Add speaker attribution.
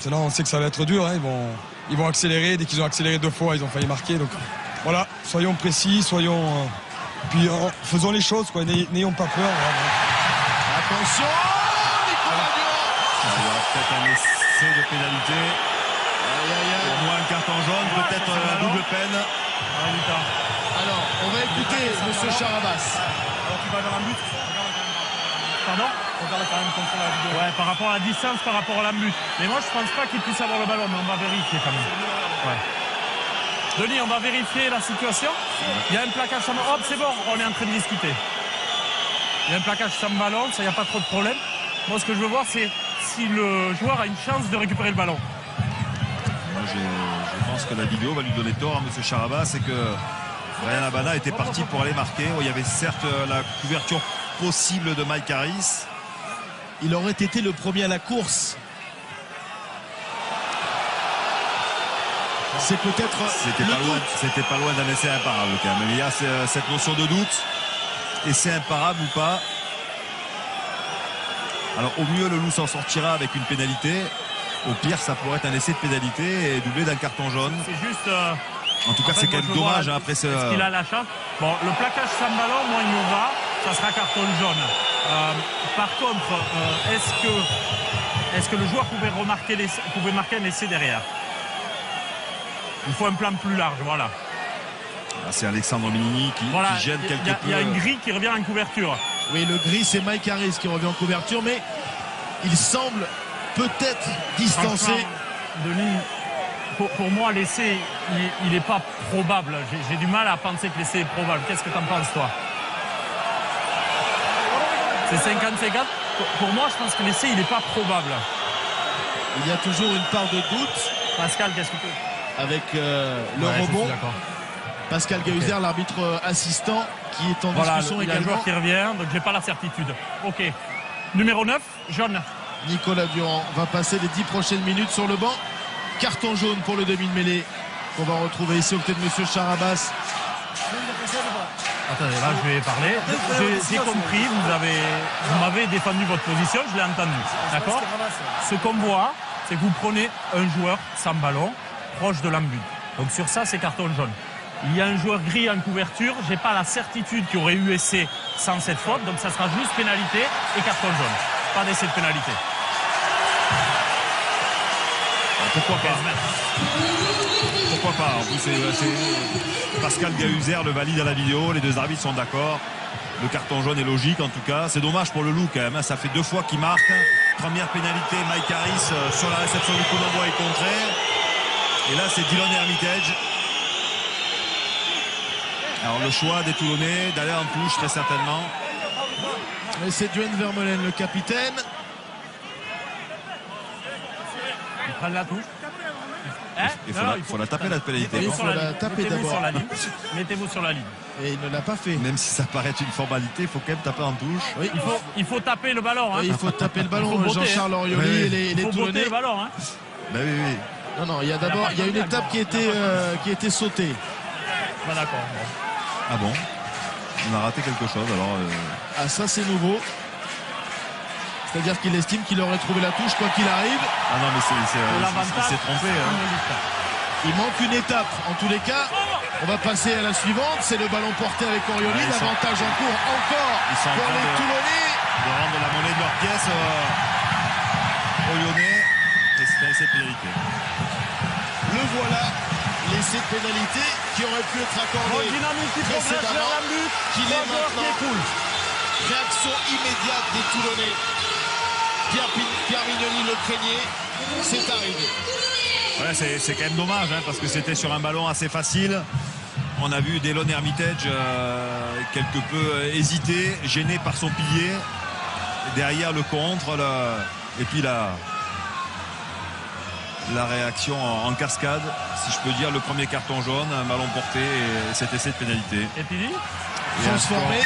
Speaker 1: Maintenant, on sait que ça va être dur. Hein. Ils vont accélérer. Dès qu'ils ont accéléré 2 fois, ils ont failli marquer. Donc voilà, soyons précis, puis faisons les choses, quoi. N'ayons pas peur.
Speaker 2: Attention, Nicolas Durand.
Speaker 3: Il y aura peut-être un essai de pénalité. Au moins un carton jaune, peut-être la double peine.
Speaker 2: Alors, on va écouter Monsieur Charabas.
Speaker 4: Alors tu vas dans la but.
Speaker 5: Pardon?
Speaker 4: On regarde quand même contre la vidéo.
Speaker 5: Ouais, par rapport à la distance, par rapport à la but. Mais moi, je pense pas qu'il puisse avoir le ballon, mais on va vérifier quand même. Ouais. Denis, on va vérifier la situation. Il y a un plaquage sans ballon. Hop, c'est bon, on est en train de discuter. Il y a un plaquage sans ballon, ça, il n'y a pas trop de problème. Moi, ce que je veux voir, c'est si le joueur a une chance de récupérer le ballon.
Speaker 3: Moi, je pense que la vidéo va lui donner tort à M. Charabas, c'est que Bryan Habana était parti pour aller marquer. Il y avait certes la couverture possible de Mike Harris.
Speaker 2: Il aurait été le premier à la course. C'est peut-être
Speaker 3: C'était pas loin d'un essai imparable quand même. Il y a cette notion de doute. Essai imparable ou pas. Alors au mieux le Loup s'en sortira avec une pénalité. Au pire ça pourrait être un essai de pénalité et doublé d'un carton jaune.
Speaker 5: C'est juste...
Speaker 3: En tout cas c'est quand même dommage après ce...
Speaker 5: Est-ce qu'il a la chance? Bon, le plaquage sans ballon, moi il me va. Ça sera carton jaune. Par contre, est-ce que le joueur pouvait marquer un essai derrière? Il faut un plan plus large, voilà.
Speaker 3: C'est Alexandre Minini qui gêne quelque peu.
Speaker 5: Il y a une grille qui revient en couverture.
Speaker 2: Oui, le gris, c'est Mike Harris qui revient en couverture, mais il semble peut-être distancé.
Speaker 5: Denis, pour moi, l'essai, il n'est pas probable. J'ai du mal à penser que l'essai est probable. Qu'est-ce que tu en penses, toi? C'est 50-50. Pour moi, je pense que l'essai, il n'est pas probable.
Speaker 2: Il y a toujours une part de doute.
Speaker 5: Pascal, qu'est-ce que tu...
Speaker 2: Avec le rebond. Pascal Gahuzer, l'arbitre assistant, qui est en discussion
Speaker 5: également. Il y a un joueur qui revient, donc j'ai pas la certitude. Ok. Numéro 9, jaune.
Speaker 2: Nicolas Durand va passer les 10 prochaines minutes sur le banc. Carton jaune pour le demi de mêlée qu'on va retrouver ici au côté de Monsieur Charabas.
Speaker 5: Attendez, là je vais parler. J'ai compris, vous m'avez défendu votre position, je l'ai entendu. D'accord? Ce qu'on voit, c'est que vous prenez un joueur sans ballon, proche de l'embut. Donc sur ça, c'est carton jaune. Il y a un joueur gris en couverture, j'ai pas la certitude qu'il y aurait eu essai sans cette faute, donc ça sera juste pénalité et carton jaune. Pas d'essai de pénalité.
Speaker 3: Pourquoi pas? Pourquoi pas? En plus, c'est Pascal Gahuzer le valide à la vidéo, les deux arbitres sont d'accord. Le carton jaune est logique en tout cas. C'est dommage pour le Loup quand même, ça fait 2 fois qu'il marque. Première pénalité, Mike Harris sur la réception du coup d'envoi est contré. Et là c'est Dylan Hermitage. Alors le choix des Toulonnais d'aller en touche très certainement.
Speaker 2: Et c'est Duane Vermeulen le capitaine.
Speaker 5: Il prend la touche.
Speaker 3: Il faut la taper la pénalité.
Speaker 2: Il faut la taper d'abord.
Speaker 5: Mettez-vous sur la ligne.
Speaker 2: Et il ne l'a pas fait.
Speaker 3: Même si ça paraît une formalité, il faut quand même taper en touche.
Speaker 2: Oui,
Speaker 5: il faut taper le ballon. Hein.
Speaker 2: Oui, il faut taper le ballon. Jean-Charles Orioli et les
Speaker 5: Toulonnais. Il faut botter le ballon. Hein.
Speaker 3: Ben oui.
Speaker 2: Non, il y a une étape qui a été sautée.
Speaker 5: Bah, d'accord.
Speaker 3: Ah bon? On a raté quelque chose alors.
Speaker 2: Ah ça c'est nouveau. C'est-à-dire qu'il estime qu'il aurait trouvé la touche quoi qu'il arrive.
Speaker 3: Ah non mais il s'est trompé. Hein.
Speaker 2: Il manque une étape. En tous les cas, on va passer à la suivante. C'est le ballon porté avec Orioli. L'avantage en cours encore pour les Toulonnais.
Speaker 3: De rendre la monnaie de leur pièce aux Lyonnais. Et c'est un essai de pénalité.
Speaker 2: Le voilà. L'essai de pénalité qui aurait pu être accordé précédemment, qui l'est maintenant. Réaction immédiate des Toulonnais. Pierre Mignoni le craignait, c'est arrivé.
Speaker 3: Ouais, c'est quand même dommage hein, parce que c'était sur un ballon assez facile. On a vu Dylan Hermitage quelque peu hésiter, gêné par son pilier. Derrière le contre, et puis la réaction en cascade, si je peux dire, le premier carton jaune, un ballon porté et cet essai de pénalité.
Speaker 5: Et puis
Speaker 2: transformé.